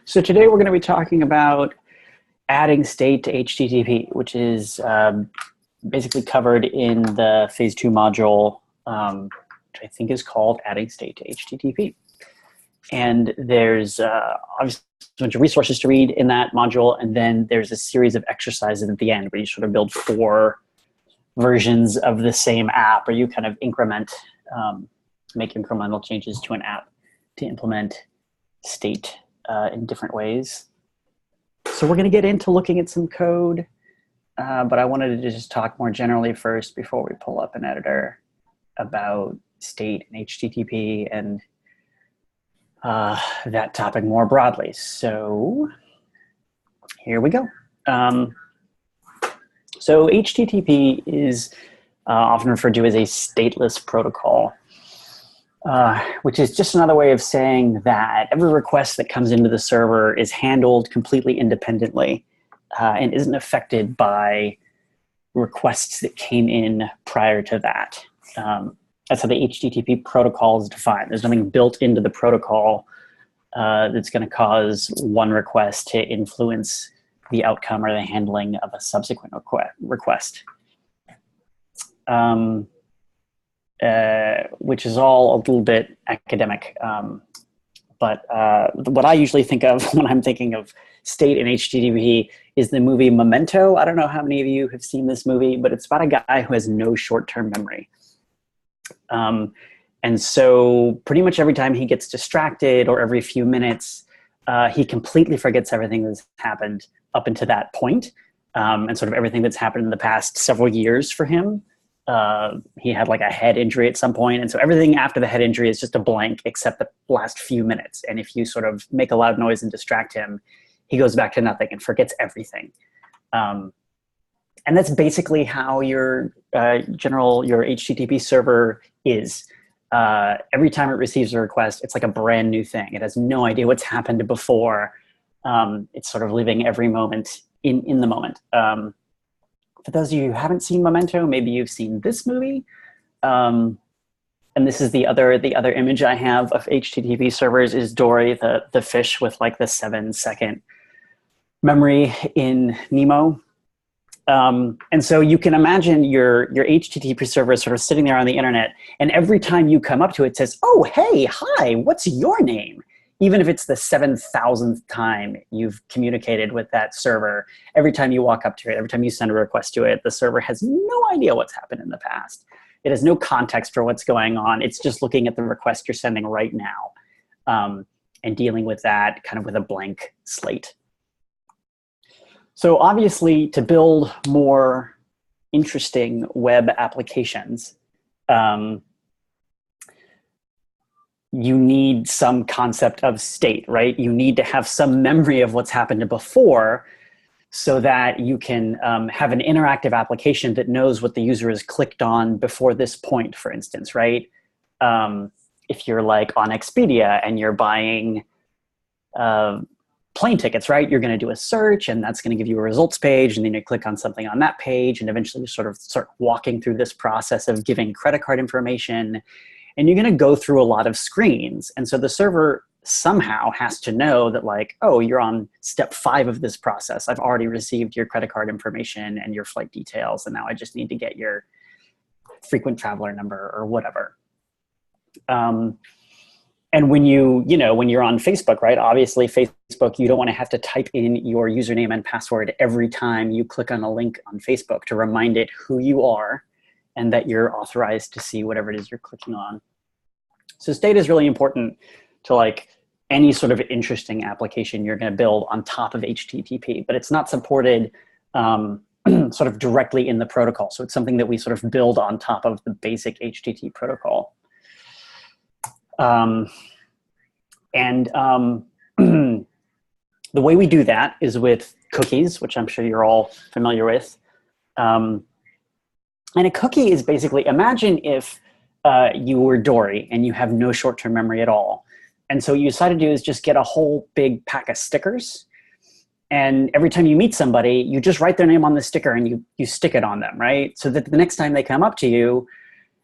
So today we're going to be talking about adding state to HTTP, which is basically covered in the phase 2 module, which I think is called adding state to HTTP. And there's obviously a bunch of resources to read in that module, and then there's a series of exercises at the end where you sort of build 4 versions of the same app, or you kind of make incremental changes to an app to implement state in different ways. So we're going to get into looking at some code, but I wanted to just talk more generally first before we pull up an editor about state and HTTP and that topic more broadly. So here we go. So HTTP is often referred to as a stateless protocol, which is just another way of saying that every request that comes into the server is handled completely independently and isn't affected by requests that came in prior to that. That's how the HTTP protocol is defined. There's nothing built into the protocol that's going to cause one request to influence the outcome or the handling of a subsequent request. Which is all a little bit academic. But what I usually think of when I'm thinking of state and HTTP is the movie Memento. I don't know how many of you have seen this movie, but it's about a guy who has no short-term memory. And so pretty much every time he gets distracted or every few minutes, he completely forgets everything that's happened up until that point, and sort of everything that's happened in the past several years for him. He had like a head injury at some point, and so everything after the head injury is just a blank except the last few minutes. And if you sort of make a loud noise and distract him, he goes back to nothing and forgets everything. And that's basically how your HTTP server is. Every time it receives a request, it's like a brand new thing. It has no idea what's happened before. It's sort of living every moment in the moment. For those of you who haven't seen Memento, maybe you've seen this movie. And this is the other image I have of HTTP servers is Dory, the fish with like the 7-second memory in Nemo. And so you can imagine your HTTP server sort of sitting there on the internet, and every time you come up to it, it says, "Oh, hey, hi, what's your name?" Even if it's the 7,000th time you've communicated with that server, every time you walk up to it, every time you send a request to it, the server has no idea what's happened in the past. It has no context for what's going on. It's just looking at the request you're sending right now, and dealing with that kind of with a blank slate. So obviously, to build more interesting web applications, you need some concept of state, right? You need to have some memory of what's happened before so that you can have an interactive application that knows what the user has clicked on before this point, for instance, right? If you're like on Expedia and you're buying plane tickets, right? You're going to do a search, and that's going to give you a results page, and then you click on something on that page, and eventually you sort of start walking through this process of giving credit card information, and you're going to go through a lot of screens. And so the server somehow has to know that, like, oh, you're on step 5 of this process. I've already received your credit card information and your flight details, and now I just need to get your frequent traveler number or whatever. And when when you're on Facebook, right? Obviously, Facebook, you don't want to have to type in your username and password every time you click on a link on Facebook to remind it who you are and that you're authorized to see whatever it is you're clicking on. So state is really important to like any sort of interesting application you're going to build on top of HTTP, but it's not supported sort of directly in the protocol. So it's something that we sort of build on top of the basic HTTP protocol. The way we do that is with cookies, which I'm sure you're all familiar with. And a cookie is basically, imagine if you were Dory and you have no short-term memory at all. And so what you decide to do is just get a whole big pack of stickers. And every time you meet somebody, you just write their name on the sticker and you stick it on them, right? So that the next time they come up to you,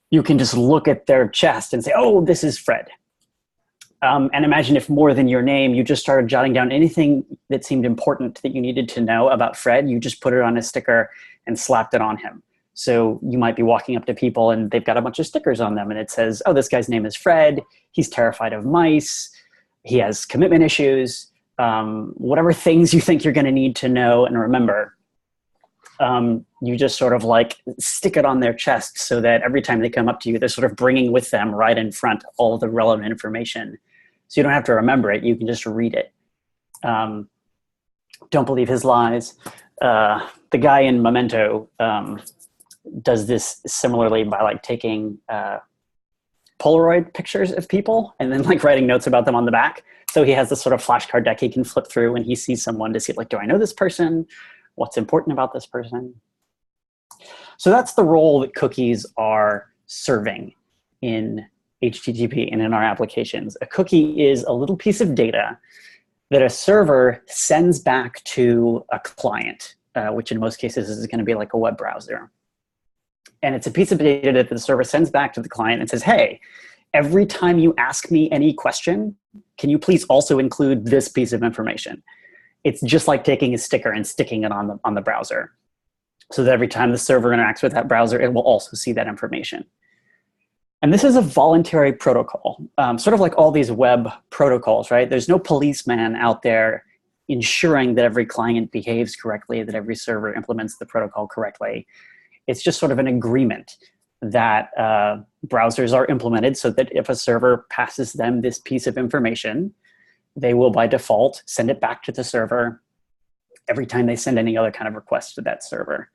you can just look at their chest and say, oh, this is Fred. And imagine if more than your name, you just started jotting down anything that seemed important that you needed to know about Fred. You just put it on a sticker and slapped it on him. So you might be walking up to people and they've got a bunch of stickers on them and it says, oh, this guy's name is Fred. He's terrified of mice. He has commitment issues. Whatever things you think you're going to need to know and remember, you just sort of like stick it on their chest so that every time they come up to you, they're sort of bringing with them right in front all the relevant information. So you don't have to remember it. You can just read it. Don't believe his lies. The guy in Memento does this similarly by like taking Polaroid pictures of people and then like writing notes about them on the back. So he has this sort of flashcard deck he can flip through when he sees someone to see like, do I know this person? What's important about this person? So that's the role that cookies are serving in HTTP and in our applications. A cookie is a little piece of data that a server sends back to a client, which in most cases is going to be like a web browser. And it's a piece of data that the server sends back to the client and says, hey, every time you ask me any question, can you please also include this piece of information? It's just like taking a sticker and sticking it on the browser. So that every time the server interacts with that browser, it will also see that information. And this is a voluntary protocol, sort of like all these web protocols, right? There's no policeman out there ensuring that every client behaves correctly, that every server implements the protocol correctly. It's just sort of an agreement that browsers are implemented so that if a server passes them this piece of information, they will by default send it back to the server every time they send any other kind of request to that server,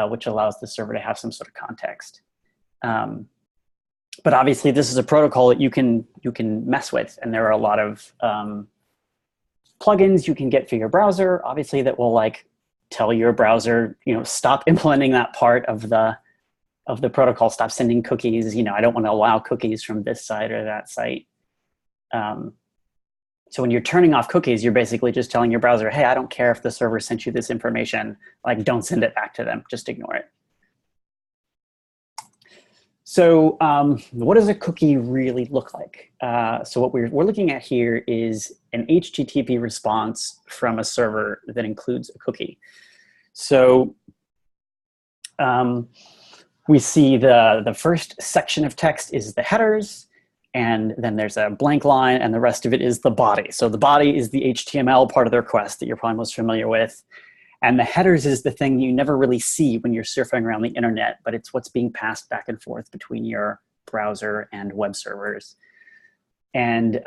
which allows the server to have some sort of context. But obviously, this is a protocol that you can mess with, and there are a lot of plugins you can get for your browser, obviously, that will like tell your browser, stop implementing that part of the protocol, stop sending cookies. I don't want to allow cookies from this site or that site. So when you're turning off cookies, you're basically just telling your browser, hey, I don't care if the server sent you this information, like don't send it back to them, just ignore it. So what does a cookie really look like? So what we're looking at here is an HTTP response from a server that includes a cookie. So we see the first section of text is the headers, and then there's a blank line, and the rest of it is the body. So the body is the HTML part of the request that you're probably most familiar with. And the headers is the thing you never really see when you're surfing around the internet, but it's what's being passed back and forth between your browser and web servers. And there's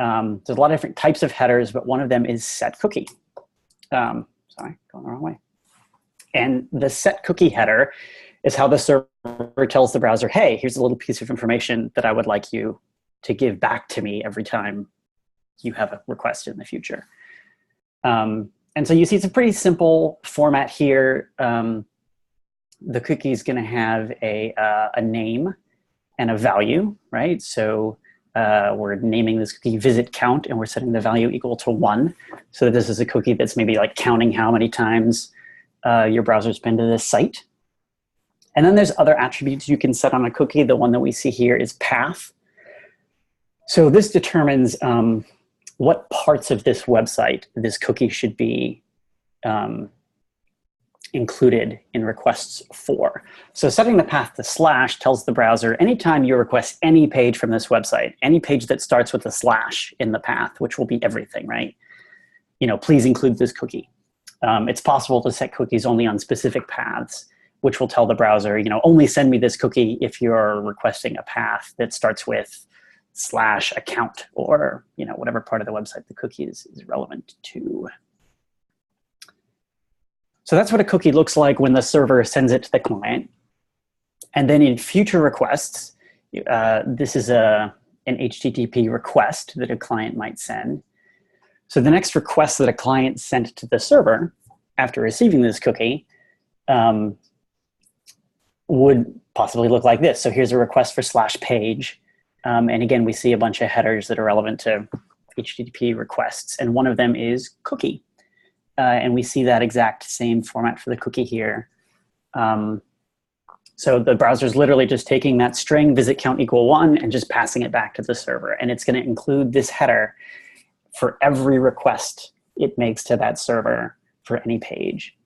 a lot of different types of headers, but one of them is set cookie. Sorry, going the wrong way. And the set cookie header is how the server tells the browser, hey, here's a little piece of information that I would like you to give back to me every time you have a request in the future. And so you see it's a pretty simple format here. The cookie is going to have a name and a value, right? So we're naming this cookie visit count, and we're setting the value equal to 1. So this is a cookie that's maybe like counting how many times your browser's been to this site. And then there's other attributes you can set on a cookie. The one that we see here is path. So this determines what parts of this website this cookie should be included in requests for. So setting the path to / tells the browser anytime you request any page from this website, any page that starts with a / in the path, which will be everything, right? Please include this cookie. It's possible to set cookies only on specific paths, which will tell the browser, only send me this cookie if you're requesting a path that starts with /account or whatever part of the website the cookie is relevant to. So that's what a cookie looks like when the server sends it to the client. And then in future requests, this is an HTTP request that a client might send. So the next request that a client sent to the server after receiving this cookie would possibly look like this. So here's a request for /page. And again, we see a bunch of headers that are relevant to HTTP requests. And one of them is cookie. And we see that exact same format for the cookie here. So the browser is literally just taking that string visit count equal 1 and just passing it back to the server. And it's going to include this header for every request it makes to that server for any page.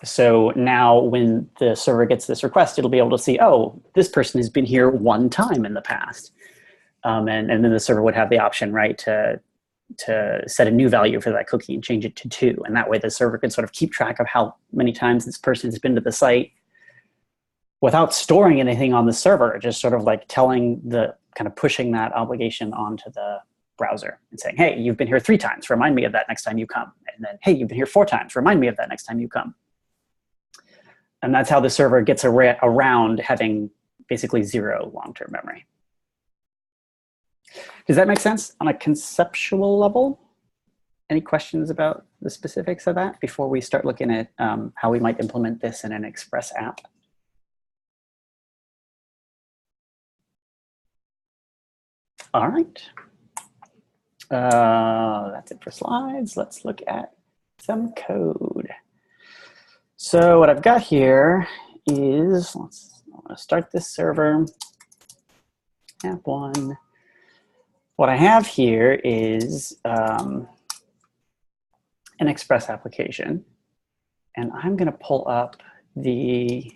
So now when the server gets this request, it'll be able to see, oh, this person has been here 1 time in the past. And then the server would have the option, right, to set a new value for that cookie and change it to 2. And that way the server can sort of keep track of how many times this person has been to the site without storing anything on the server, just sort of like telling the, kind of pushing that obligation onto the browser and saying, hey, you've been here 3 times, remind me of that next time you come. And then, hey, you've been here 4 times, remind me of that next time you come. And that's how the server gets around having basically 0 long-term memory. Does that make sense on a conceptual level? Any questions about the specifics of that before we start looking at how we might implement this in an Express app? All right. That's it for slides. Let's look at some code. So what I've got here is, I'm going to start this server, app 1. What I have here is an Express application, and I'm going to pull up the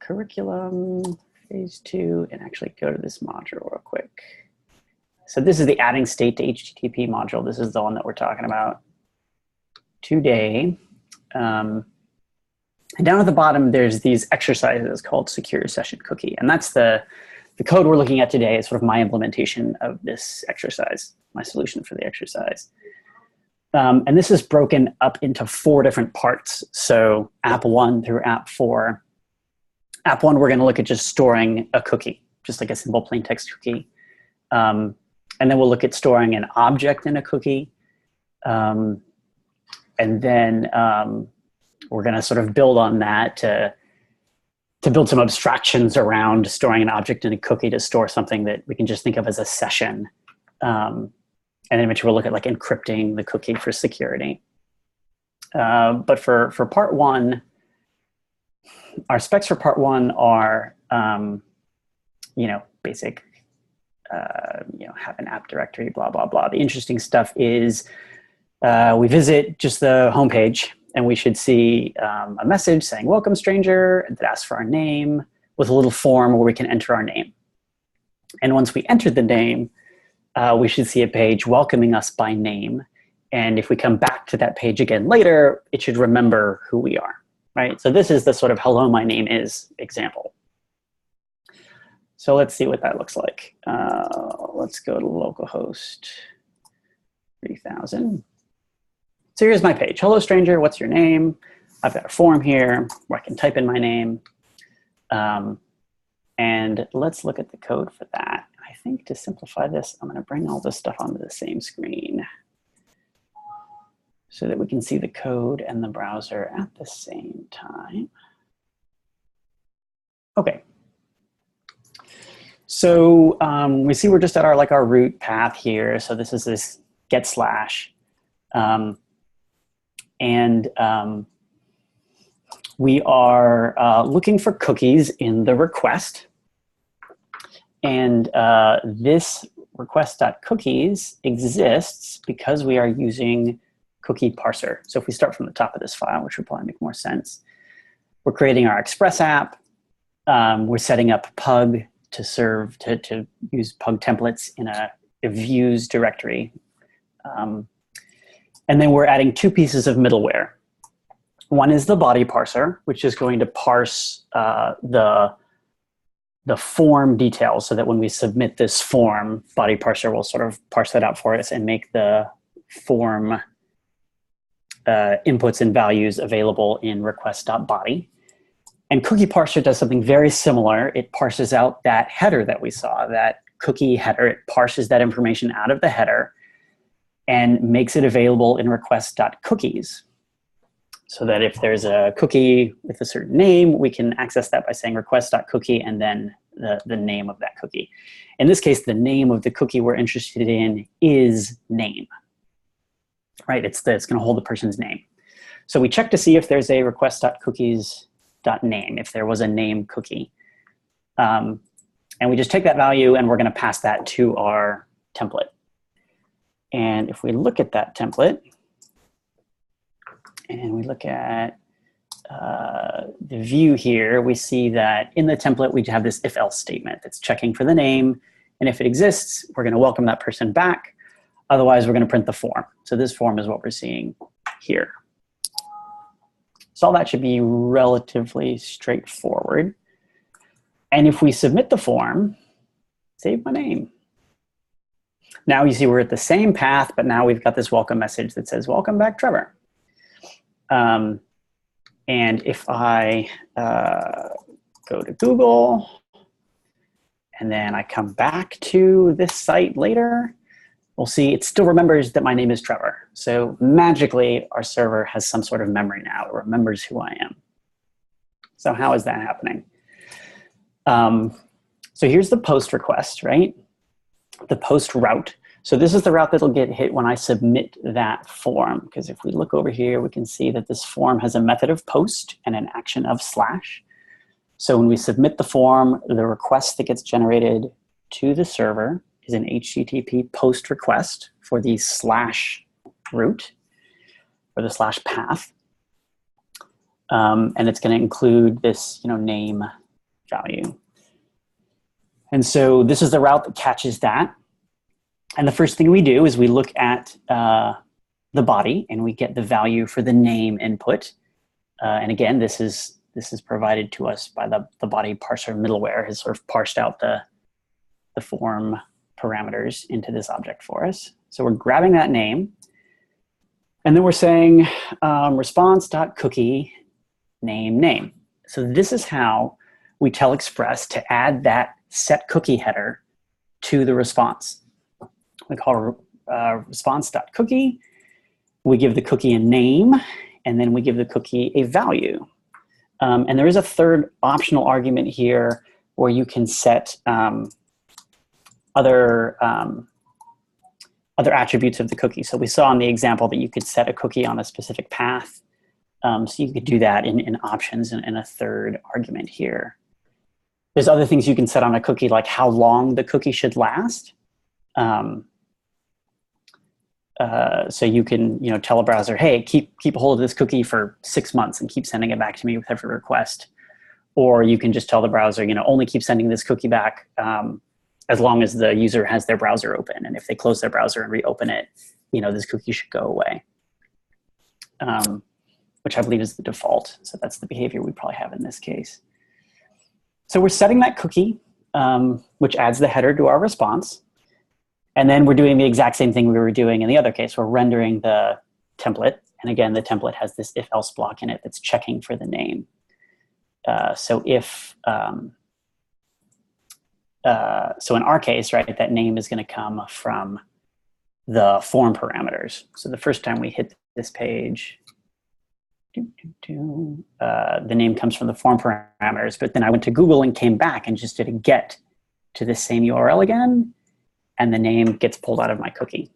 curriculum phase 2 and actually go to this module real quick. So this is the adding state to HTTP module. This is the one that we're talking about today. And down at the bottom, there's these exercises called secure session cookie. And that's the code we're looking at today is sort of my implementation of this exercise, my solution for the exercise. And this is broken up into 4 different parts. So app 1 through app 4. App 1, we're going to look at just storing a cookie, just like a simple plain text cookie. And then we'll look at storing an object in a cookie. And then we're going to sort of build on that to build some abstractions around storing an object in a cookie to store something that we can just think of as a session. And then eventually we'll look at like encrypting the cookie for security. But for part 1, our specs for part 1 are, basic, have an app directory, blah, blah, blah. The interesting stuff is we visit just the homepage, and we should see a message saying, welcome, stranger, that asks for our name with a little form where we can enter our name. And once we enter the name, we should see a page welcoming us by name. And if we come back to that page again later, it should remember who we are, right? So this is the sort of hello, my name is example. So let's see what that looks like. Let's go to localhost 3000. So here's my page. Hello, stranger, what's your name? I've got a form here where I can type in my name. And let's look at the code for that. I think to simplify this, I'm going to bring all this stuff onto the same screen so that we can see the code and the browser at the same time. Okay. So we see we're just at our root path here. So this is this get slash. We are looking for cookies in the request. And this request.cookies exists because we are using cookie parser. So if we start from the top of this file, which would probably make more sense, we're creating our Express app. We're setting up Pug to serve, to use Pug templates in a views directory. And then we're adding 2 pieces of middleware. One is the body parser, which is going to parse the form details so that when we submit this form, body parser will sort of parse that out for us and make the form inputs and values available in request.body. And cookie parser does something very similar. It parses out that header that we saw, that cookie header. It parses that information out of the header and makes it available in request.cookies. So that if there's a cookie with a certain name, we can access that by saying request.cookie and then the name of that cookie. In this case, the name of the cookie we're interested in is name, right? It's going to hold the person's name. So we check to see if there's a request.cookies.name, if there was a name cookie. And we just take that value and we're going to pass that to our template. And if we look at that template and we look at the view here, we see that in the template, we have this if-else statement that's checking for the name. And if it exists, we're going to welcome that person back. Otherwise, we're going to print the form. So this form is what we're seeing here. So all that should be relatively straightforward. And if we submit the form, save my name. Now you see we're at the same path, but now we've got this welcome message that says, welcome back, Trevor. And if I go to Google, and then I come back to this site later, we'll see it still remembers that my name is Trevor. So magically, our server has some sort of memory now. It remembers who I am. So how is that happening? So here's the post request, right? The post route. So this is the route that'll get hit when I submit that form. Because if we look over here, we can see that this form has a method of post and an action of slash. So when we submit the form, the request that gets generated to the server is an HTTP post request for the slash route or the slash path. And it's going to include this name value. And so this is the route that catches that. And the first thing we do is we look at the body and we get the value for the name input. And again, this is provided to us by the body parser middleware has sort of parsed out the form parameters into this object for us. So we're grabbing that name, and then we're saying response.cookie name. So this is how we tell Express to add that set cookie header to the response. We call response.cookie. We give the cookie a name, and then we give the cookie a value. And there is a third optional argument here where you can set other attributes of the cookie. So we saw in the example that you could set a cookie on a specific path. So you could do that in options and a third argument here. There's other things you can set on a cookie, like how long the cookie should last. So you can tell a browser, hey, keep a hold of this cookie for 6 months and keep sending it back to me with every request. Or you can just tell the browser, only keep sending this cookie back as long as the user has their browser open. And if they close their browser and reopen it, this cookie should go away, which I believe is the default. So that's the behavior we probably have in this case. So we're setting that cookie, which adds the header to our response. And then we're doing the exact same thing we were doing in the other case. We're rendering the template. And again, the template has this if-else block in it that's checking for the name. So in our case, right, that name is going to come from the form parameters. So the first time we hit this page, the name comes from the form parameters. But then I went to Google and came back and just did a get to this same URL again. And the name gets pulled out of my cookie.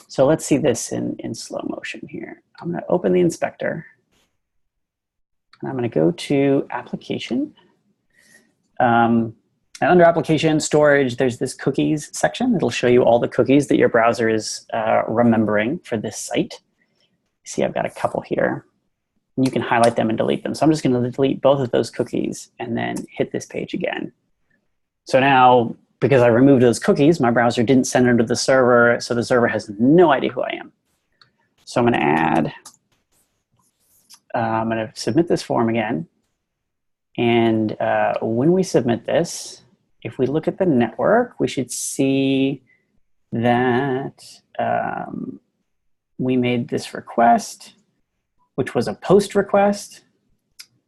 So let's see this in slow motion here. I'm going to open the inspector. And I'm going to go to application. And under application storage, there's this cookies section. It'll show you all the cookies that your browser is remembering for this site. See, I've got a couple here. And you can highlight them and delete them. So I'm just going to delete both of those cookies and then hit this page again. So now, because I removed those cookies, my browser didn't send them to the server, so the server has no idea who I am. So I'm going to submit this form again. And when we submit this, if we look at the network, we should see that we made this request, which was a post request.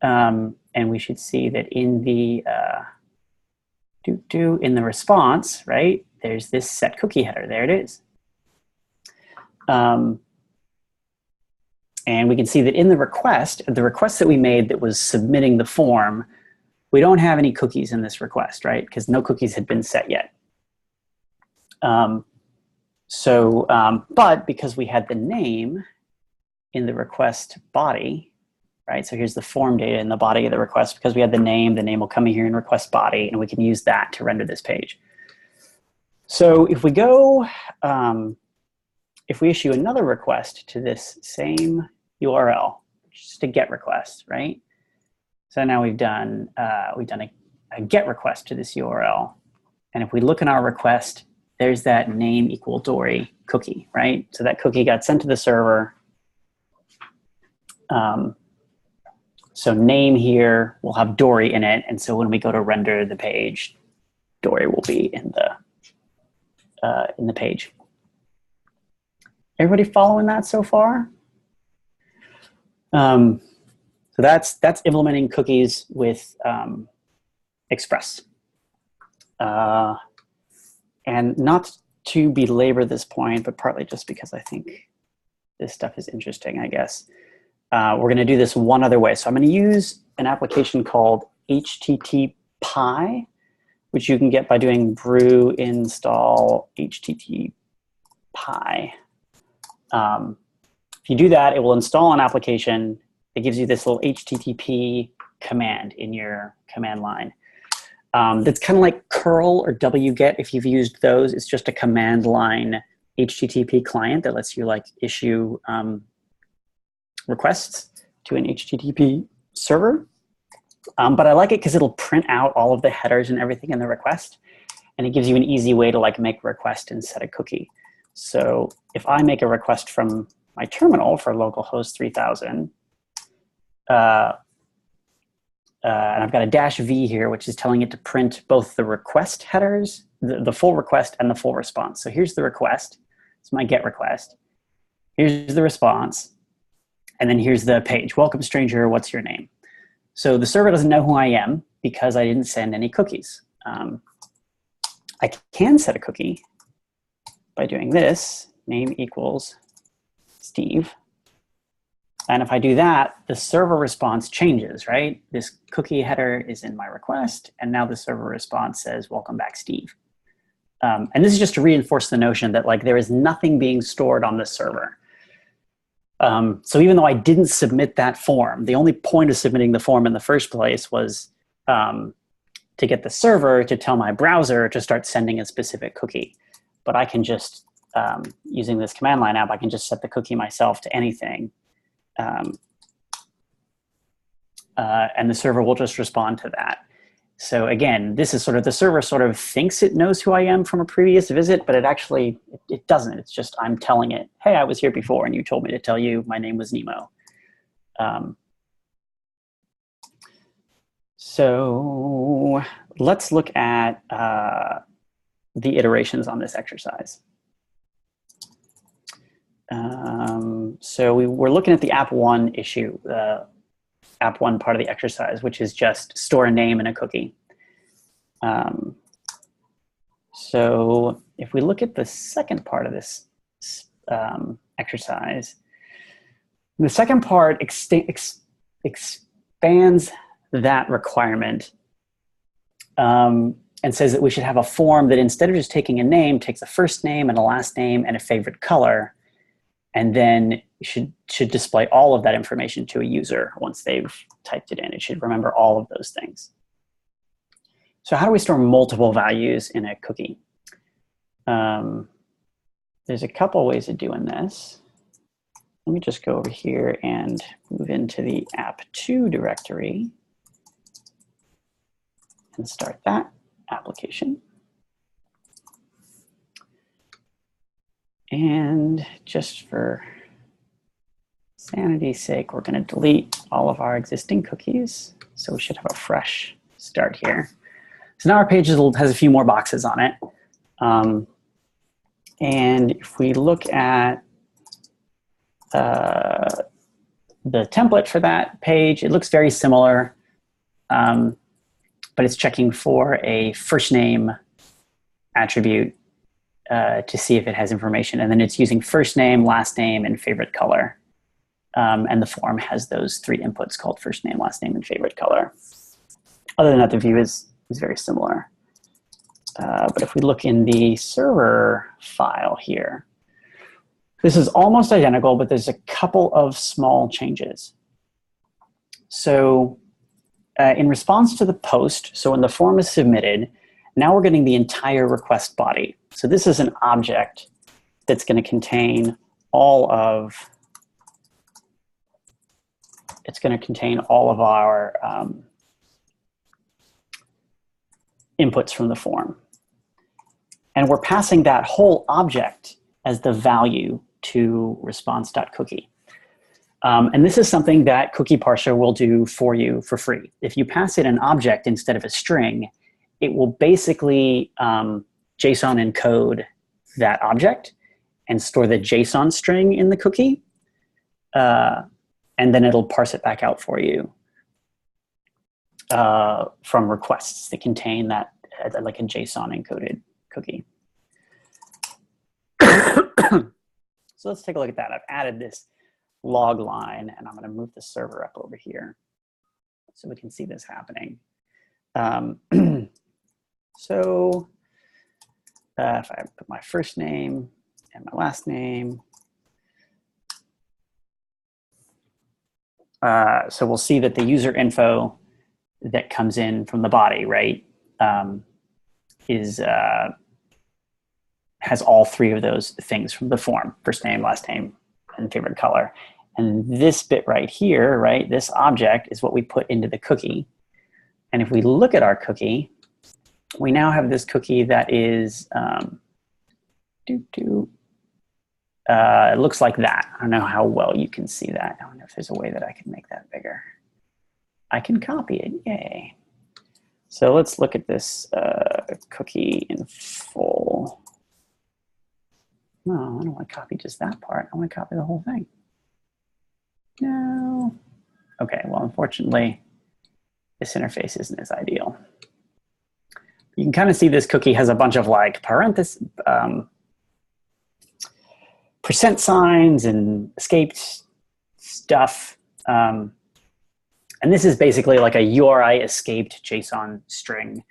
And we should see that in the in the response, right, there's this set cookie header. There it is. And we can see that in the request that we made that was submitting the form, we don't have any cookies in this request, right? Because no cookies had been set yet. But because we had the name, in the request body, right? So here's the form data in the body of the request. Because we had the name will come in here in request body, and we can use that to render this page. So if we go, if we issue another request to this same URL, just a GET request, right? So now we've done a GET request to this URL. And if we look in our request, there's that name equal Dory cookie, right? So that cookie got sent to the server. So name here will have Dory in it. And so when we go to render the page, Dory will be in the page. Everybody following that so far? So that's implementing cookies with Express. And not to belabor this point, but partly just because I think this stuff is interesting, I guess. We're going to do this one other way. So I'm going to use an application called HTTPy, which you can get by doing brew install HTTPy. If you do that, it will install an application that gives you this little HTTP command in your command line. That's kind of like curl or wget. If you've used those, it's just a command line HTTP client that lets you like issue requests to an HTTP server. But I like it because it'll print out all of the headers and everything in the request, and it gives you an easy way to like make a request and set a cookie. So if I make a request from my terminal for localhost 3000, and I've got a -v here, which is telling it to print both the request headers, the full request and the full response. So here's the request. It's my GET request. Here's the response. And then here's the page. Welcome, stranger. What's your name? So the server doesn't know who I am because I didn't send any cookies. I can set a cookie by doing this, name equals Steve. And if I do that, the server response changes, right? This cookie header is in my request, and now the server response says, welcome back, Steve. And this is just to reinforce the notion that like there is nothing being stored on the server. So even though I didn't submit that form, the only point of submitting the form in the first place was to get the server to tell my browser to start sending a specific cookie. But I can just, using this command line app, I can just set the cookie myself to anything. And the server will just respond to that. So again, this is sort of, the server sort of thinks it knows who I am from a previous visit, but it actually, it doesn't. It's just, I'm telling it, hey, I was here before and you told me to tell you my name was Nemo. So let's look at the iterations on this exercise. So we're looking at the app1 issue, app1 part of the exercise, which is just store a name and a cookie. So if we look at the second part of this exercise, the second part expands that requirement and says that we should have a form that instead of just taking a name, takes a first name and a last name and a favorite color, and then should display all of that information to a user once they've typed it in. It should remember all of those things. So how do we store multiple values in a cookie? There's a couple ways of doing this. Let me just go over here and move into the app2 directory and start that application. And just for sanity's sake, we're going to delete all of our existing cookies. So we should have a fresh start here. So now our page has a few more boxes on it. And if we look at the template for that page, it looks very similar, but it's checking for a first name attribute to see if it has information. And then it's using first name, last name, and favorite color. And the form has those three inputs called first name, last name, and favorite color. Other than that, the view is very similar. But if we look in the server file here, This is almost identical, but there's a couple of small changes. So in response to the post, so when the form is submitted, now we're getting the entire request body. So this is an object that's going to contain all of, our inputs from the form. And we're passing that whole object as the value to response.cookie. And this is something that Cookie Parser will do for you for free. If you pass it an object instead of a string, it will basically JSON encode that object and store the JSON string in the cookie. And then it'll parse it back out for you from requests that contain that, like a JSON encoded cookie. So let's take a look at that. I've added this log line, and I'm going to move the server up over here so we can see this happening. So if I put my first name and my last name, so we'll see that the user info that comes in from the body, right, has all three of those things from the form: first name, last name, and favorite color. And this bit right here, right, this object is what we put into the cookie. And if we look at our cookie, we now have this cookie that is, it looks like that. I don't know how well you can see that. I don't know if there's a way that I can make that bigger. I can copy it, yay. So let's look at this cookie in full. No, I don't want to copy just that part. I want to copy the whole thing. No. Okay, well, unfortunately, this interface isn't as ideal. You can kind of see this cookie has a bunch of like parentheses, percent signs and escaped stuff. And this is basically like a URI escaped JSON string.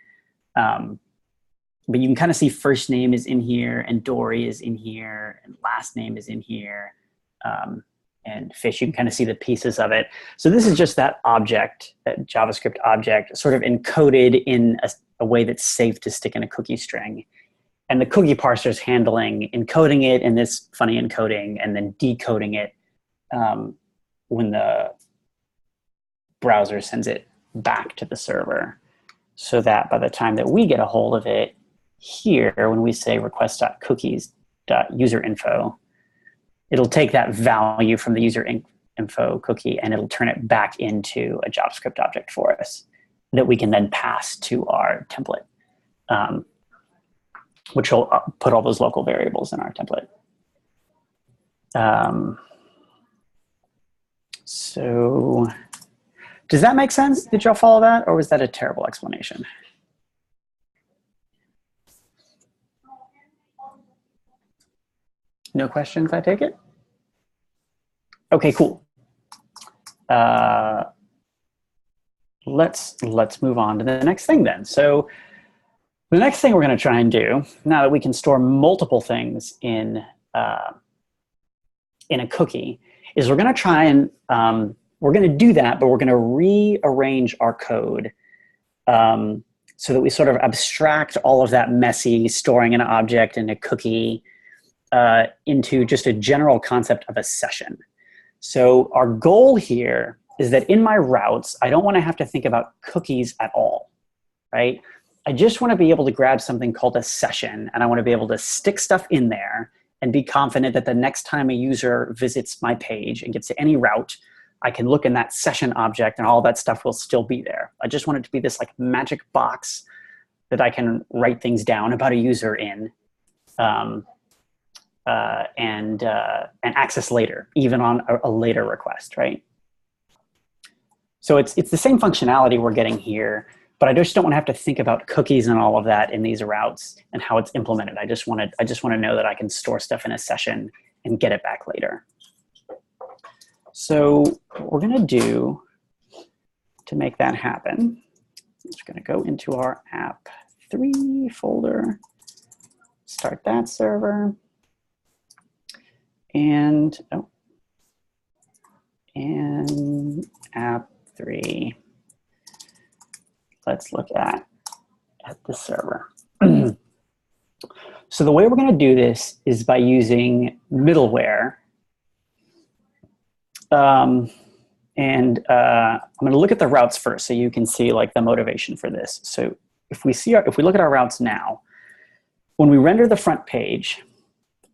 But you can kind of see first name is in here, and Dory is in here, and last name is in here, and fish. You can kind of see the pieces of it. So this is just that object, that JavaScript object, sort of encoded in a way that's safe to stick in a cookie string. And the cookie parser is handling encoding it in this funny encoding and then decoding it when the browser sends it back to the server, so that by the time that we get a hold of it here, when we say request.cookies.userinfo, it'll take that value from the user info cookie and it'll turn it back into a JavaScript object for us that we can then pass to our template, which will put all those local variables in our template. So does that make sense? Did y'all follow that, or was that a terrible explanation? No questions, I take it? Okay, cool. Let's move on to the next thing then. So the next thing we're going to try and do, now that we can store multiple things in a cookie, is we're going to try and we're going to do that, but we're going to rearrange our code so that we sort of abstract all of that messy storing an object in a cookie into just a general concept of a session. So our goal here is that in my routes, I don't want to have to think about cookies at all, right? I just want to be able to grab something called a session, and I want to be able to stick stuff in there and be confident that the next time a user visits my page and gets to any route, I can look in that session object and all that stuff will still be there. I just want it to be this like magic box that I can write things down about a user in and access later, even on a later request, right? So it's the same functionality we're getting here, but I just don't want to have to think about cookies and all of that in these routes and how it's implemented. I just want to know that I can store stuff in a session and get it back later. So what we're going to do to make that happen, I'm just going to go into our app3 folder, start that server, and app3. Let's look at the server. So the way we're going to do this is by using middleware. I'm going to look at the routes first so you can see like the motivation for this. So if we look at our routes now, when we render the front page,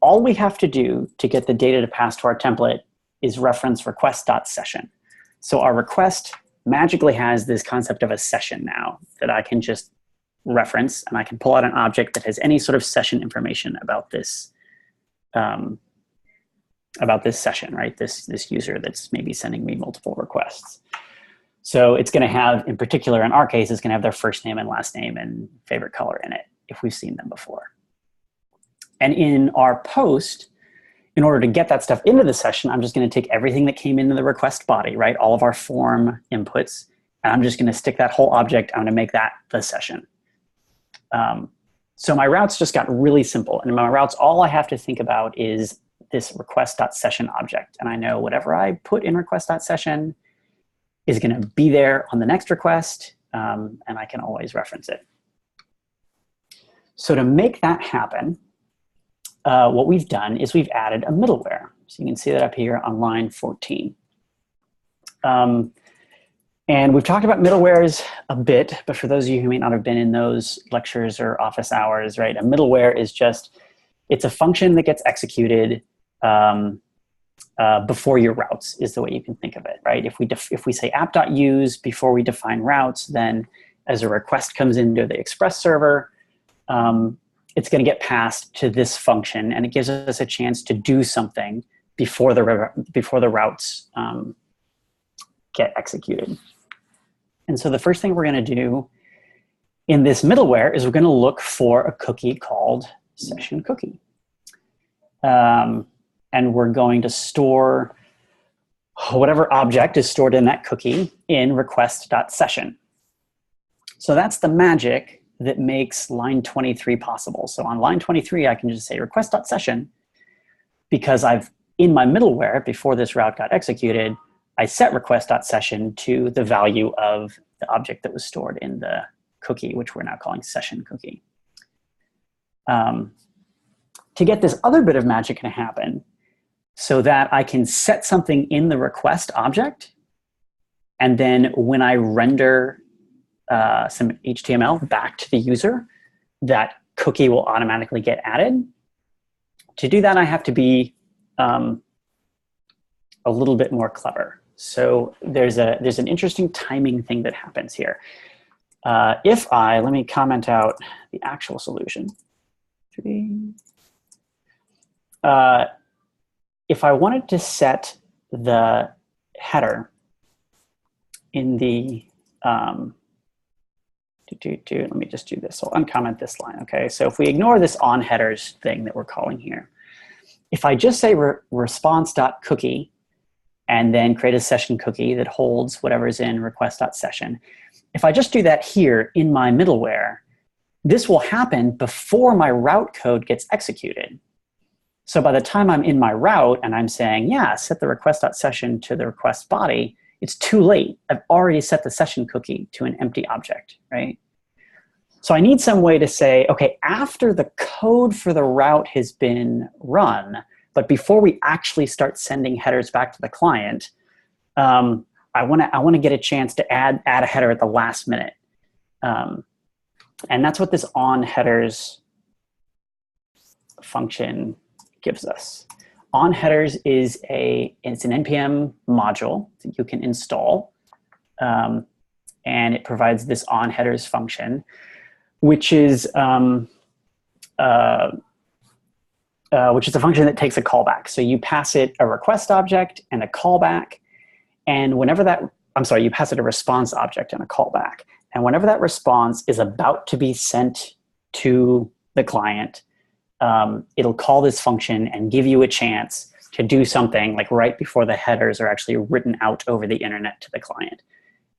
all we have to do to get the data to pass to our template is reference request.session. So our request magically has this concept of a session now that I can just reference, and I can pull out an object that has any sort of session information about this session, right? This user that's maybe sending me multiple requests. So it's going to have, in particular, in our case, it's going to have their first name and last name and favorite color in it if we've seen them before. And in our post, in order to get that stuff into the session, I'm just going to take everything that came into the request body, right? All of our form inputs, and I'm just going to stick that whole object, I'm going to make that the session. So my routes just got really simple. And in my routes, all I have to think about is this request.session object. And I know whatever I put in request.session is going to be there on the next request, and I can always reference it. So to make that happen, what we've done is we've added a middleware. So you can see that up here on line 14. And we've talked about middlewares a bit, but for those of you who may not have been in those lectures or office hours, right, a middleware is just, it's a function that gets executed before your routes is the way you can think of it, right? If we say app.use before we define routes, then as a request comes into the Express server, it's going to get passed to this function, and it gives us a chance to do something before the routes get executed. And so the first thing we're going to do in this middleware is we're going to look for a cookie called sessioncookie. And we're going to store whatever object is stored in that cookie in request.session. So that's the magic that makes line 23 possible. So on line 23, I can just say request.session because in my middleware, before this route got executed, I set request.session to the value of the object that was stored in the cookie, which we're now calling sessioncookie. To get this other bit of magic to happen so that I can set something in the request object, and then when I render some HTML back to the user, that cookie will automatically get added. To do that, I have to be a little bit more clever. So there's an interesting timing thing that happens here. Let me comment out the actual solution. If I wanted to set the header in the, let me just do this. So I'll uncomment this line, okay? So if we ignore this onHeaders thing that we're calling here, if I just say response.cookie and then create a session cookie that holds whatever's in request.session, if I just do that here in my middleware, this will happen before my route code gets executed. So by the time I'm in my route and I'm saying, yeah, set the request.session to the request body, it's too late. I've already set the session cookie to an empty object, right? So I need some way to say, okay, after the code for the route has been run, but before we actually start sending headers back to the client, I want to get a chance to add a header at the last minute. And that's what this onHeaders function gives us. OnHeaders it's an NPM module that you can install, and it provides this onHeaders function, which is a function that takes a callback. So you pass it a request object and a callback, and you pass it a response object and a callback, and whenever that response is about to be sent to the client, it'll call this function and give you a chance to do something like right before the headers are actually written out over the internet to the client.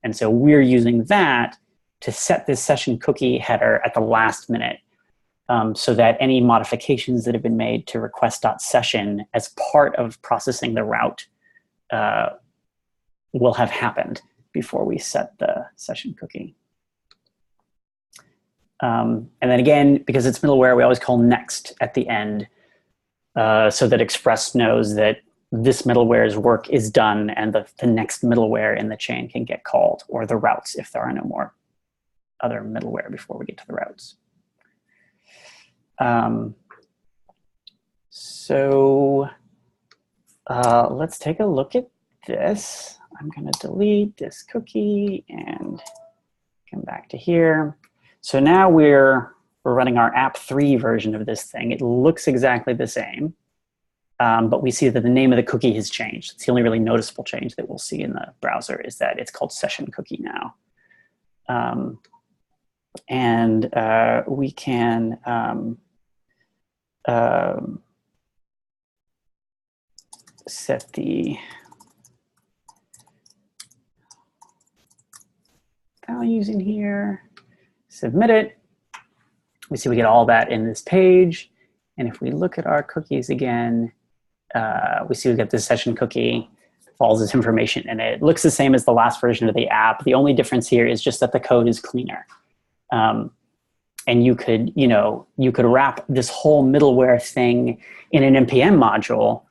And so we're using that to set this session cookie header at the last minute. so that any modifications that have been made to request.session as part of processing the route will have happened before we set the session cookie. And then again, because it's middleware, we always call next at the end so that Express knows that this middleware's work is done and the next middleware in the chain can get called, or the routes if there are no more other middleware before we get to the routes. So let's take a look at this. I'm going to delete this cookie and come back to here. So now we're running our app 3 version of this thing. It looks exactly the same, but we see that the name of the cookie has changed. It's the only really noticeable change that we'll see in the browser is that it's called session cookie now. And we can set the values in here, submit it. We see we get all that in this page. And if we look at our cookies again, we see we get this session cookie, all this information in it. It looks the same as the last version of the app. The only difference here is just that the code is cleaner. And you could wrap this whole middleware thing in an NPM module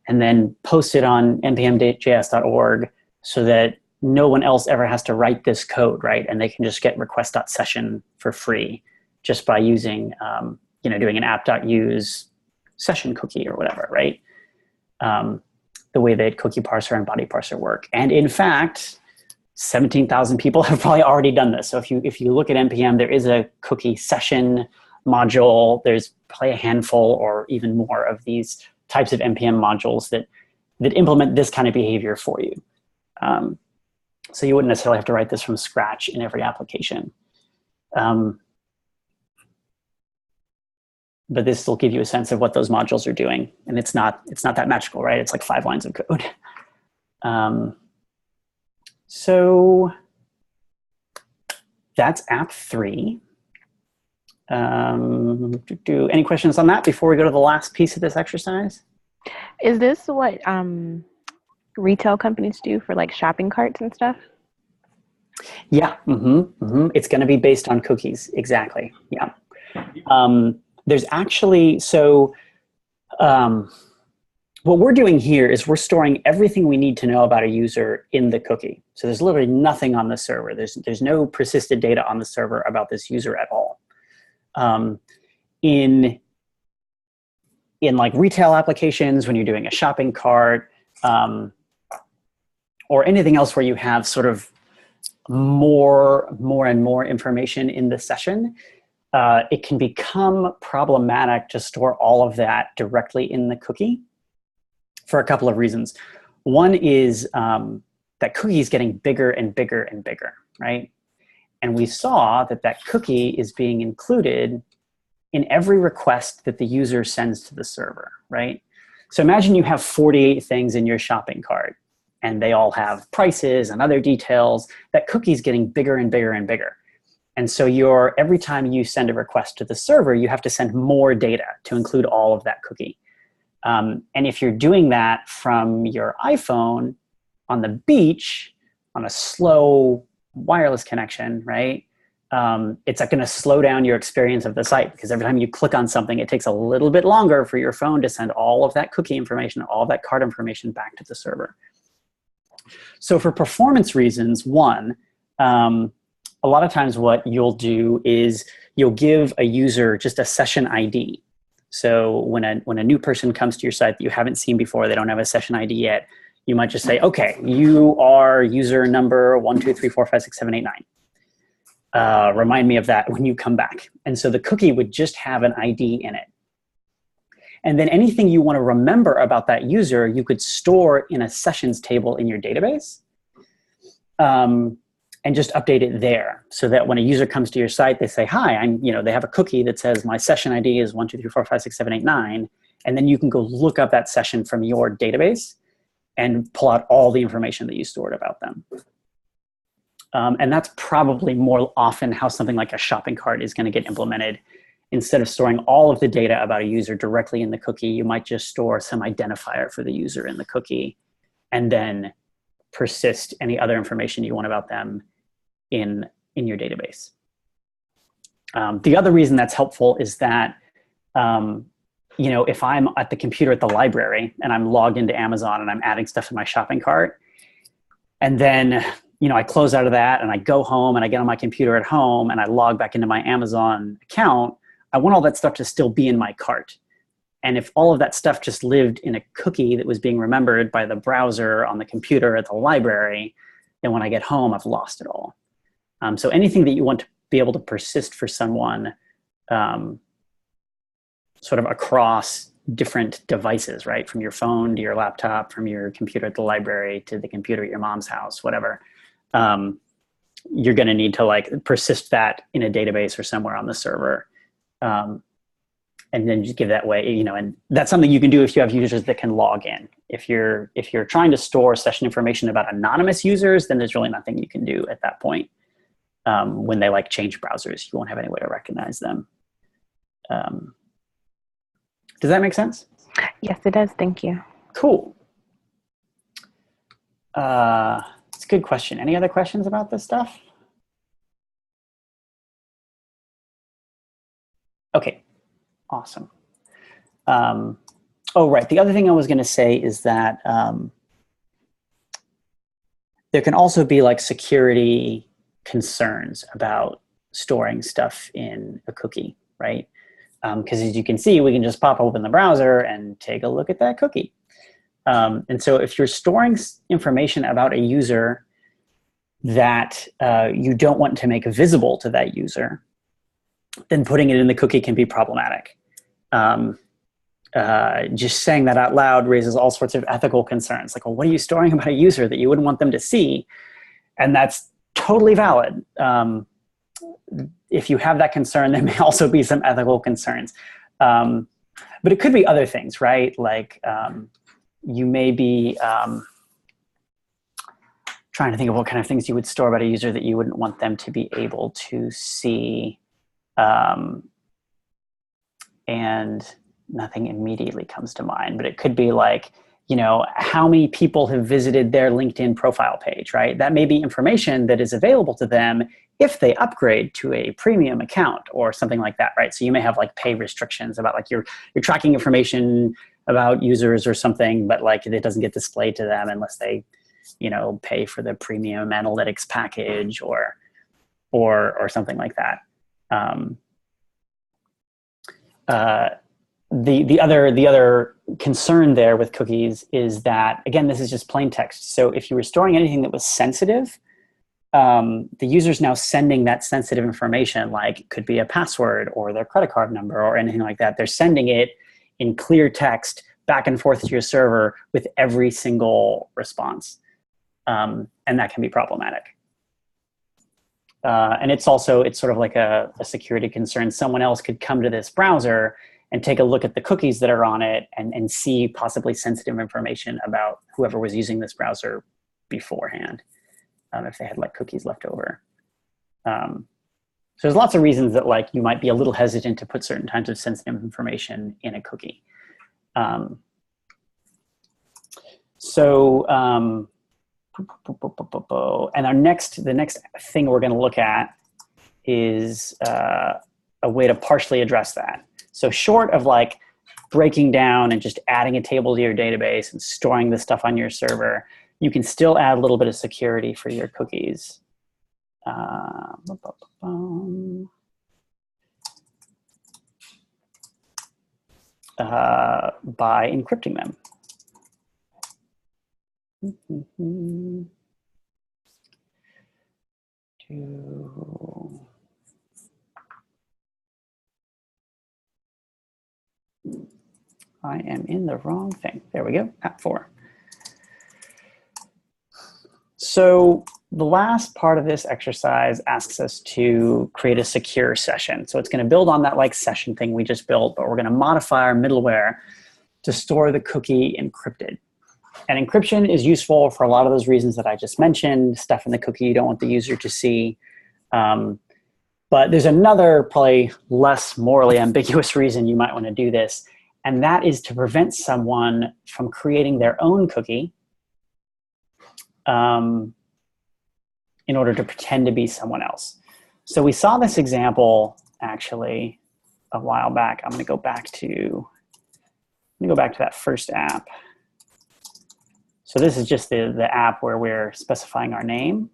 and then post it on npm.js.org so that no one else ever has to write this code, right? And they can just get request.session for free just by using, doing an app.use session cookie or whatever, right? The way that cookie parser and body parser work. And in fact, 17,000 people have probably already done this. So if you look at NPM, there is a cookie session module. There's probably a handful or even more of these types of NPM modules that implement this kind of behavior for you. So you wouldn't necessarily have to write this from scratch in every application. But this will give you a sense of what those modules are doing. And it's not that magical, right? It's like 5 lines of code. So that's app 3. Any questions on that before we go to the last piece of this exercise? Is this what retail companies do for like shopping carts and stuff? Yeah, It's going to be based on cookies, exactly. Yeah. There's actually, what we're doing here is we're storing everything we need to know about a user in the cookie. So there's literally nothing on the server. There's no persisted data on the server about this user at all. In like retail applications, when you're doing a shopping cart, or anything else where you have sort of more and more information in the session, it can become problematic to store all of that directly in the cookie for a couple of reasons. One is that cookie is getting bigger and bigger and bigger, right? And we saw that cookie is being included in every request that the user sends to the server, right? So imagine you have 48 things in your shopping cart, and they all have prices and other details. That cookie is getting bigger and bigger and bigger. And so every time you send a request to the server, you have to send more data to include all of that cookie. And if you're doing that from your iPhone on the beach on a slow wireless connection, right? It's going to slow down your experience of the site because every time you click on something, it takes a little bit longer for your phone to send all of that cookie information, all of that cart information back to the server. So for performance reasons, one, a lot of times what you'll do is you'll give a user just a session ID. So when a new person comes to your site that you haven't seen before, they don't have a session ID yet, you might just say, okay, you are user number 123456789. Remind me of that when you come back. And so the cookie would just have an ID in it. And then anything you want to remember about that user, you could store in a sessions table in your database. And just update it there so that when a user comes to your site, they say, hi, they have a cookie that says my session ID is 123456789. And then you can go look up that session from your database and pull out all the information that you stored about them. And that's probably more often how something like a shopping cart is going to get implemented. instead of storing all of the data about a user directly in the cookie, you might just store some identifier for the user in the cookie and then persist any other information you want about them in your database. The other reason that's helpful is that, if I'm at the computer at the library and I'm logged into Amazon and I'm adding stuff to my shopping cart, and then I close out of that and I go home and I get on my computer at home and I log back into my Amazon account, I want all that stuff to still be in my cart. And if all of that stuff just lived in a cookie that was being remembered by the browser on the computer at the library, then when I get home, I've lost it all. So anything that you want to be able to persist for someone sort of across different devices, right? From your phone to your laptop, from your computer at the library to the computer at your mom's house, whatever. You're going to need to persist that in a database or somewhere on the server. And then just give that way, and that's something you can do if you have users that can log in. If you're trying to store session information about anonymous users, then there's really nothing you can do at that point. When they change browsers, you won't have any way to recognize them. Does that make sense? Yes, it does. Thank you. Cool. It's a good question. Any other questions about this stuff? Okay, awesome. Oh, right. The other thing I was going to say is that there can also be security concerns about storing stuff in a cookie, right? Because as you can see, we can just pop open the browser and take a look at that cookie. And so if you're storing information about a user that you don't want to make visible to that user, then putting it in the cookie can be problematic. Just saying that out loud raises all sorts of ethical concerns. Well, what are you storing about a user that you wouldn't want them to see? And that's totally valid. If you have that concern, there may also be some ethical concerns. But it could be other things, right? You may be trying to think of what kind of things you would store about a user that you wouldn't want them to be able to see. And nothing immediately comes to mind, but it could be how many people have visited their LinkedIn profile page, right? That may be information that is available to them if they upgrade to a premium account or something like that, right? So you may have pay restrictions about you're tracking information about users or something, but it doesn't get displayed to them unless they, pay for the premium analytics package or something like that. The other concern there with cookies is that, again, this is just plain text. So if you were storing anything that was sensitive, the user's now sending that sensitive information, it could be a password or their credit card number or anything like that. They're sending it in clear text back and forth to your server with every single response. And that can be problematic. And it's sort of a security concern. Someone else could come to this browser and take a look at the cookies that are on it and see possibly sensitive information about whoever was using this browser beforehand, if they had cookies left over. So there's lots of reasons that you might be a little hesitant to put certain kinds of sensitive information in a cookie. And the next thing we're going to look at is a way to partially address that. So short of breaking down and just adding a table to your database and storing the stuff on your server, you can still add a little bit of security for your cookies. By encrypting them. I am in the wrong thing. There we go, app 4. So the last part of this exercise asks us to create a secure session. So it's going to build on that session thing we just built, but we're going to modify our middleware to store the cookie encrypted. And encryption is useful for a lot of those reasons that I just mentioned, stuff in the cookie you don't want the user to see. But there's another probably less morally ambiguous reason you might want to do this, and that is to prevent someone from creating their own cookie in order to pretend to be someone else. So we saw this example actually a while back. I'm going to go back to that first app. So this is just the app where we're specifying our name.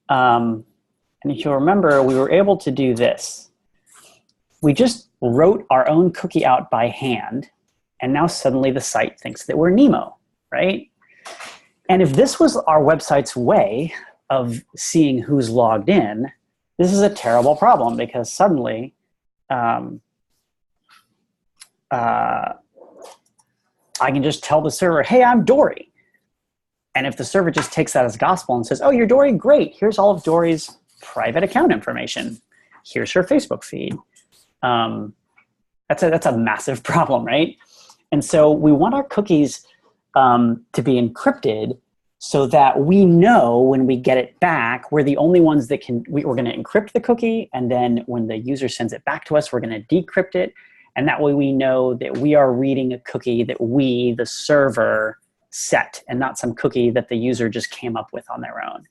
And if you'll remember, we were able to do this. We just wrote our own cookie out by hand, and now suddenly the site thinks that we're Nemo, right? And if this was our website's way of seeing who's logged in, this is a terrible problem, because suddenly I can just tell the server, hey, I'm Dory. And if the server just takes that as gospel and says, oh, you're Dory, great. Here's all of Dory's private account information. Here's her Facebook feed. That's a massive problem, right? And so we want our cookies to be encrypted so that we know when we get it back, we're the only ones that we're going to encrypt the cookie. And then when the user sends it back to us, we're going to decrypt it. And that way we know that we are reading a cookie that we, the server, set, and not some cookie that the user just came up with on their own.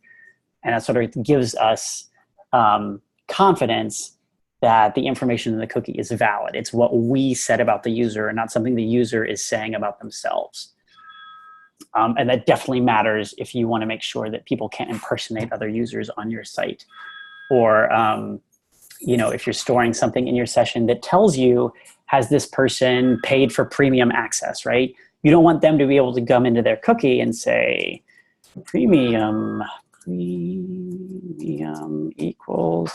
And that sort of gives us confidence that the information in the cookie is valid. It's what we said about the user and not something the user is saying about themselves. And that definitely matters if you want to make sure that people can't impersonate other users on your site. Or if you're storing something in your session that tells you, has this person paid for premium access, right? You don't want them to be able to come into their cookie and say, premium equals,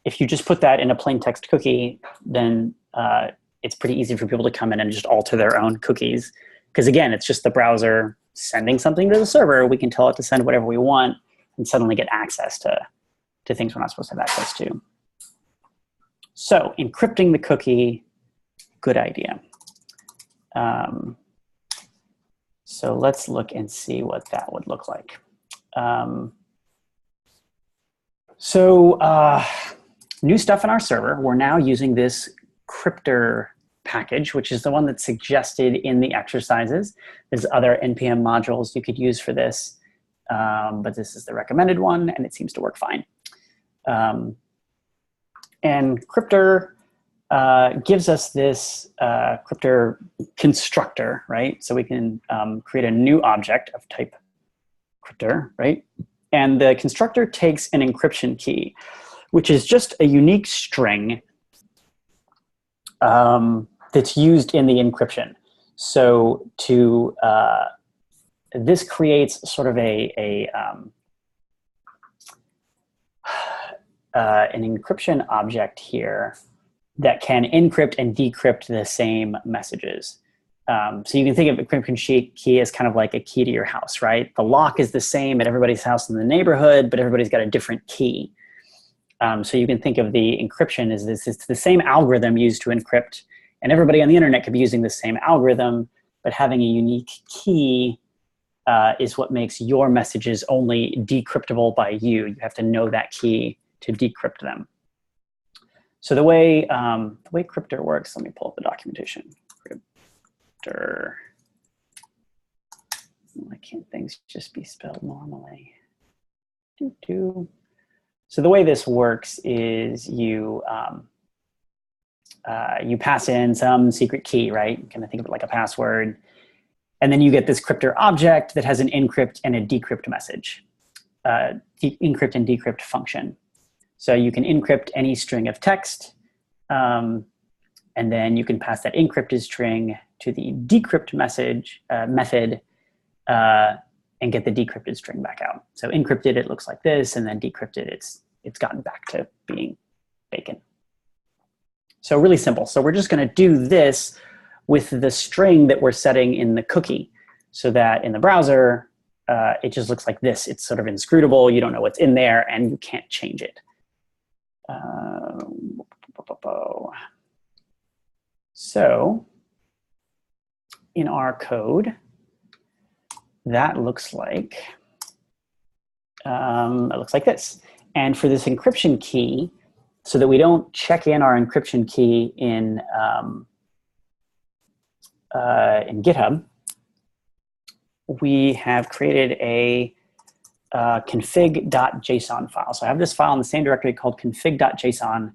if you just put that in a plain text cookie, then it's pretty easy for people to come in and just alter their own cookies. Because again, it's just the browser sending something to the server. We can tell it to send whatever we want and suddenly get access to things we're not supposed to have access to. So encrypting the cookie, good idea. So let's look and see what that would look like. New stuff in our server. We're now using this krypter package, which is the one that's suggested in the exercises. There's other NPM modules you could use for this, but this is the recommended one, and it seems to work fine. And krypter gives us this krypter constructor, right? So we can create a new object of type krypter, right? And the constructor takes an encryption key, which is just a unique string that's used in the encryption. So this creates sort of an encryption object here that can encrypt and decrypt the same messages. So you can think of encryption key as kind of like a key to your house, right? The lock is the same at everybody's house in the neighborhood, but everybody's got a different key. So you can think of the encryption as this. It's the same algorithm used to encrypt, and everybody on the internet could be using the same algorithm, but having a unique key is what makes your messages only decryptable by you. You have to know that key to decrypt them. So the way krypter works, let me pull up the documentation. Krypter. Why can't things just be spelled normally? So the way this works is you pass in some secret key, right? You kind of think of it like a password. And then you get this krypter object that has an encrypt and a decrypt message, encrypt and decrypt function. So you can encrypt any string of text, and then you can pass that encrypted string to the decrypt method and get the decrypted string back out. So encrypted, it looks like this, and then decrypted, it's gotten back to being bacon. So really simple. So we're just going to do this with the string that we're setting in the cookie, so that in the browser, it just looks like this. It's sort of inscrutable. You don't know what's in there, and you can't change it. So in our code, that looks like it looks like this. And for this encryption key, so that we don't check in our encryption key in GitHub, we have created a config.json file. So I have this file in the same directory called config.json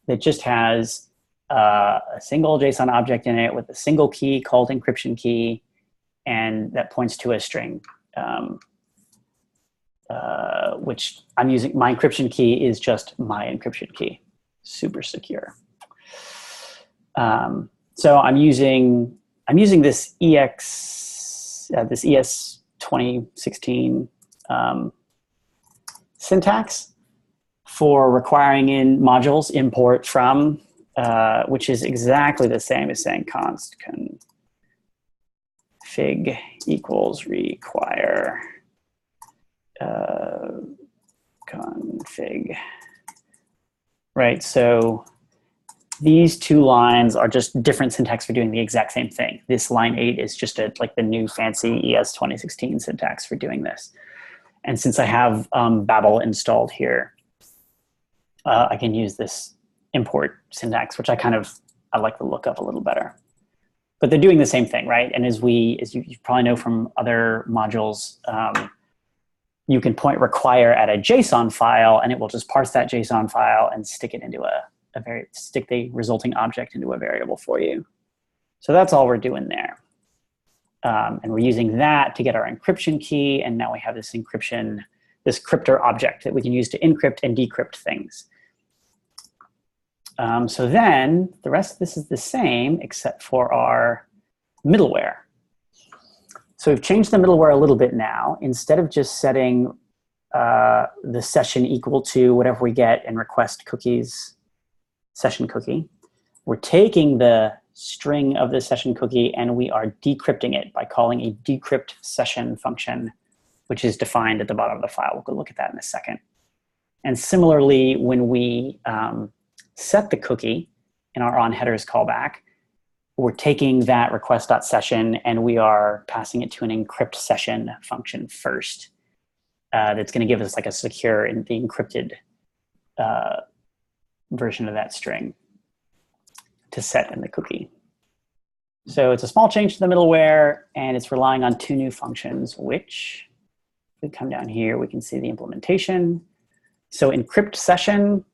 that just has a single JSON object in it with a single key called encryption key, and that points to a string, which I'm using. My encryption key is just my encryption key, super secure. So I'm using this this ES 2016 syntax for requiring in modules import from, which is exactly the same as saying const config equals require config, right? So these two lines are just different syntax for doing the exact same thing. This line 8 is just like the new fancy ES 2016 syntax for doing this. And since I have Babel installed here, I can use this import syntax, which I like the look of a little better. But they're doing the same thing, right? And as you probably know from other modules, you can point require at a JSON file, and it will just parse that JSON file and stick it into stick the resulting object into a variable for you. So that's all we're doing there. And we're using that to get our encryption key, and now we have this krypter object that we can use to encrypt and decrypt things. So then the rest of this is the same except for our middleware. So we've changed the middleware a little bit now. Instead of just setting the session equal to whatever we get in request cookies session cookie, we're taking the string of the session cookie and we are decrypting it by calling a decrypt session function, which is defined at the bottom of the file. We'll go look at that in a second. And similarly, when we set the cookie in our onHeaders callback, we're taking that request.session and we are passing it to an encrypt session function first. That's going to give us like a secure and the encrypted version of that string to set in the cookie. So it's a small change to the middleware, and it's relying on two new functions, which, if we come down here, we can see the implementation. So encrypt session,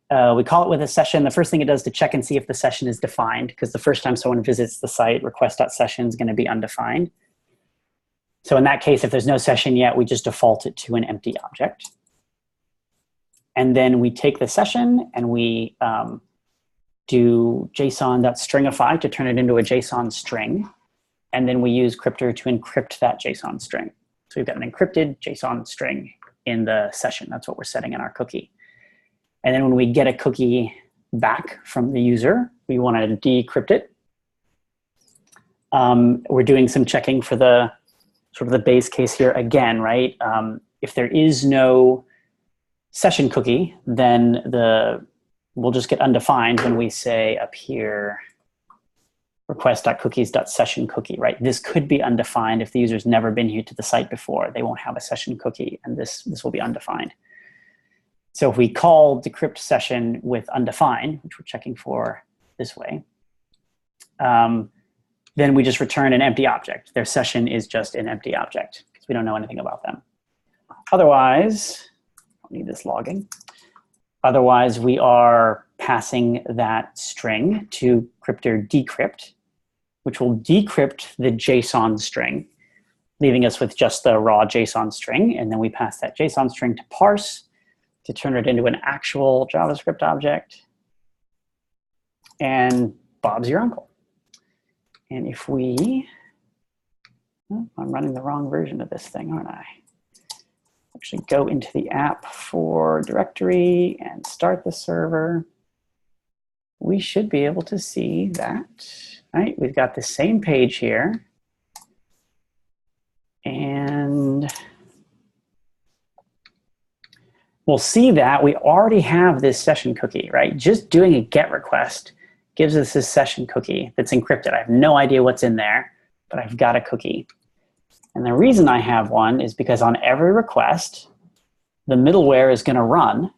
we call it with a session. The first thing it does to check and see if the session is defined, because the first time someone visits the site, request.session is going to be undefined. So in that case, if there's no session yet, we just default it to an empty object. And then we take the session and we do JSON.stringify to turn it into a JSON string. And then we use krypter to encrypt that JSON string. So we've got an encrypted JSON string in the session. That's what we're setting in our cookie. And then when we get a cookie back from the user, we want to decrypt it. We're doing some checking for the sort of the base case here again, right? If there is no session cookie, then we'll just get undefined when we say up here request.cookies.session cookie, right? This could be undefined if the user's never been here to the site before. They won't have a session cookie, and this will be undefined. So if we call decrypt session with undefined, which we're checking for this way, then we just return an empty object. Their session is just an empty object because we don't know anything about them. Otherwise, I don't need this logging. Otherwise, we are passing that string to krypter decrypt, which will decrypt the JSON string, leaving us with just the raw JSON string. And then we pass that JSON string to parse to turn it into an actual JavaScript object. And Bob's your uncle. And if we, oh, I'm running the wrong version of this thing, aren't I? Actually go into the app for directory and start the server. We should be able to see that, right? We've got the same page here. And we'll see that we already have this session cookie, right? Just doing a GET request gives us this session cookie that's encrypted. I have no idea what's in there, but I've got a cookie. And the reason I have one is because on every request, the middleware is going to run.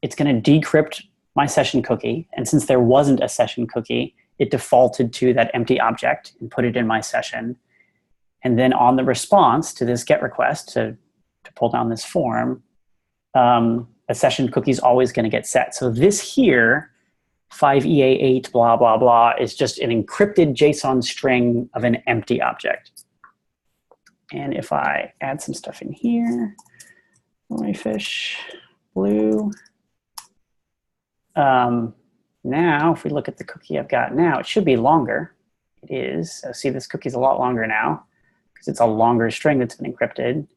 It's going to decrypt my session cookie. And since there wasn't a session cookie, it defaulted to that empty object and put it in my session. And then on the response to this GET request to pull down this form, a session cookie is always going to get set. So this here, 5EA8 blah, blah, blah, is just an encrypted JSON string of an empty object. And if I add some stuff in here, fish, blue. Now, if we look at the cookie I've got now, it should be longer. It is. So see, this cookie's a lot longer now because it's a longer string that's been encrypted.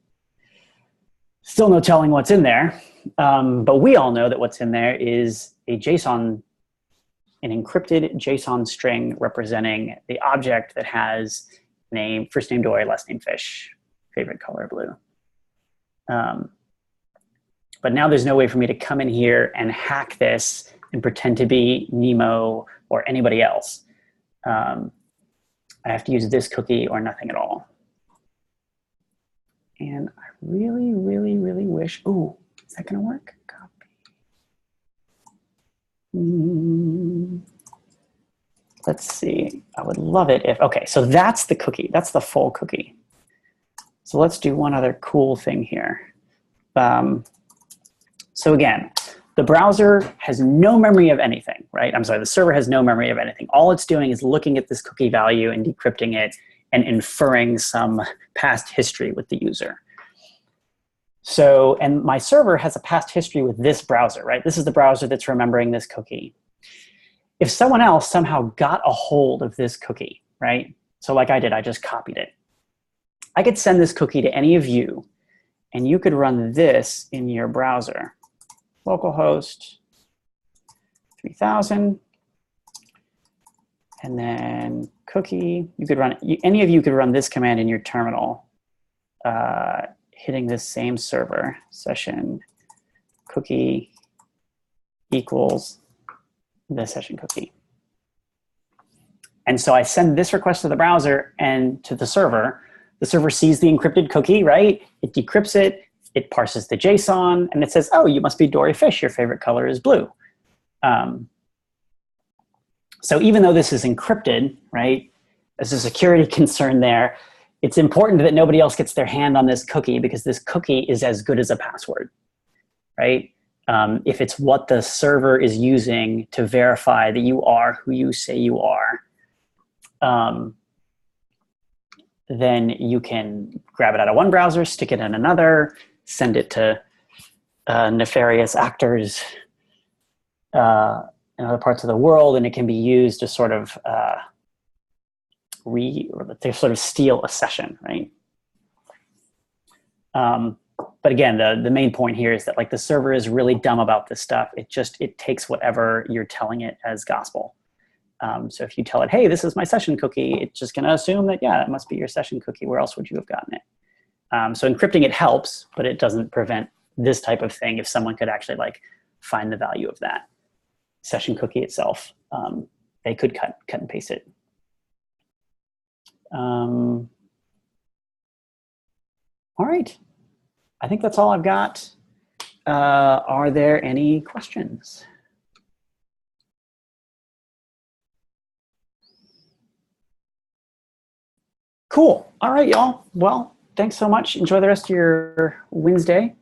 Still no telling what's in there. But we all know that what's in there is a JSON, an encrypted JSON string representing the object that has name, first name Dory, last name Fish, favorite color blue. But now there's no way for me to come in here and hack this and pretend to be Nemo or anybody else. I have to use this cookie or nothing at all. And I really, really, really wish, ooh, is that gonna work? Copy. Let's see, I would love it if, okay, so that's the cookie, that's the full cookie. So let's do one other cool thing here. So again, the browser has no memory of anything, right? I'm sorry, the server has no memory of anything. All it's doing is looking at this cookie value and decrypting it and inferring some past history with the user. So, and my server has a past history with this browser, right? This is the browser that's remembering this cookie. If someone else somehow got a hold of this cookie, right? So like I did, I just copied it. I could send this cookie to any of you, and you could run this in your browser. Localhost 3000, and then cookie. You could run, any of you could run this command in your terminal, hitting this same server, session cookie equals the session cookie. And so I send this request to the browser and to the server. The server sees the encrypted cookie, right? It decrypts it. It parses the JSON, and it says, oh, you must be Dory Fish. Your favorite color is blue. So even though this is encrypted, right, there's a security concern there. It's important that nobody else gets their hand on this cookie because this cookie is as good as a password, right? If it's what the server is using to verify that you are who you say you are, then you can grab it out of one browser, stick it in another, send it to nefarious actors in other parts of the world, and it can be used to sort of steal a session, right? But again, the main point here is that like the server is really dumb about this stuff. It takes whatever you're telling it as gospel. So if you tell it, hey, this is my session cookie, it's just going to assume that, yeah, it must be your session cookie. Where else would you have gotten it? So encrypting it helps, but it doesn't prevent this type of thing if someone could actually like find the value of that session cookie itself. They could cut and paste it. All right. I think that's all I've got. Are there any questions? Cool. All right, y'all. Well, thanks so much. Enjoy the rest of your Wednesday,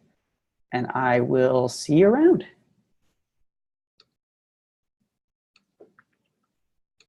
and I will see you around.